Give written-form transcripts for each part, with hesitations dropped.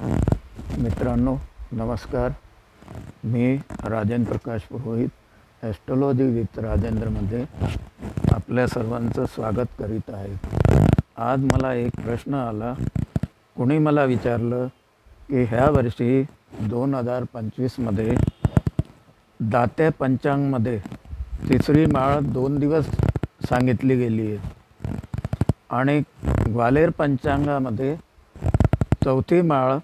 मित्रांनो नमस्कार. मी राजेंद्र प्रकाश पुरोहित astrology with राजेंद्रमध्ये आपल्या सर्वांचं स्वागत करीत आहे. आज मला एक प्रश्न आला. कोणी मला विचारलं की ह्या वर्षी 2025मध्ये दात्या पंचांगमध्ये तिसरी माळ 2 दिवस सांगितली गेली आहे आणि ग्वालेर पंचांगामध्ये चौथी माळ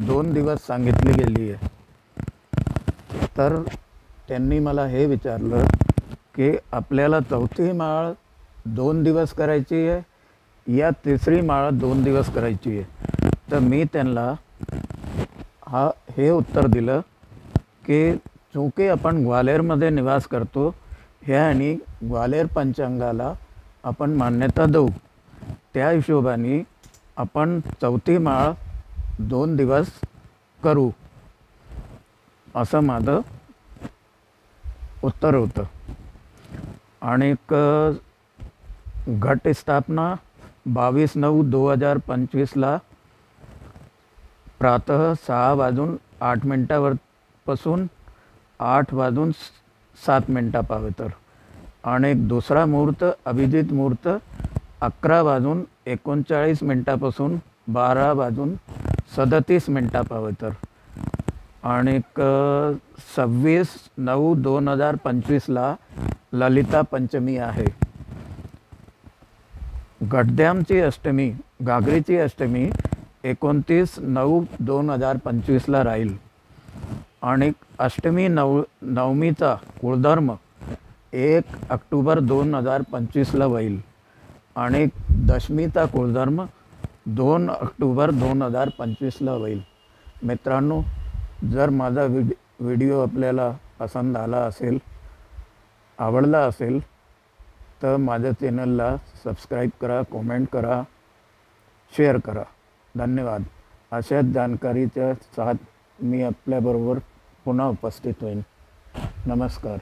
2 दिवस सांगितली गेली आहे. तर त्यांनी मला हे विचारलं की आपल्याला चौथी माळ 2 दिवस करायची आहे या तिसरी माळ 2 दिवस करायची आहे. तर मी त्यांना हे उत्तर दिलं की चूंकि आपण ग्वालेरमध्ये निवास करतो ह्या आणि ग्वालेर पंचांगाला आपण मान्यता देऊ, त्या हिशोबाने आपण चौथी माळ 2 दिवस करू, असं माझं उत्तर होतं. आणि घटस्थापना 22/9/2025 प्रातः 6:08 पासून 8:07 पावेतर आणि दुसरा मुहूर्त अभिजित मुहूर्त 11:39 पासून 12:37 पावेतर आणि 26/9/2025 ललिता पंचमी आहे. गड्ड्यामची अष्टमी घागरीची अष्टमी 29/9/2025 राहील आणि अष्टमी नवमीचा कुळधर्म 1 ऑक्टोबर 2025 होईल आणि दशमीचा कुळधर्म 2 ऑक्टोबर 2025 होईल. मित्रांनो, जर माझा व्हिडिओ आपल्याला पसंत आला असेल, आवडला असेल तर माझ्या चॅनलला सबस्क्राईब करा, कमेंट करा, शेअर करा. धन्यवाद. अशाच जानकारीच्या साथ मी आपल्याबरोबर पुन्हा उपस्थित होईन. नमस्कार.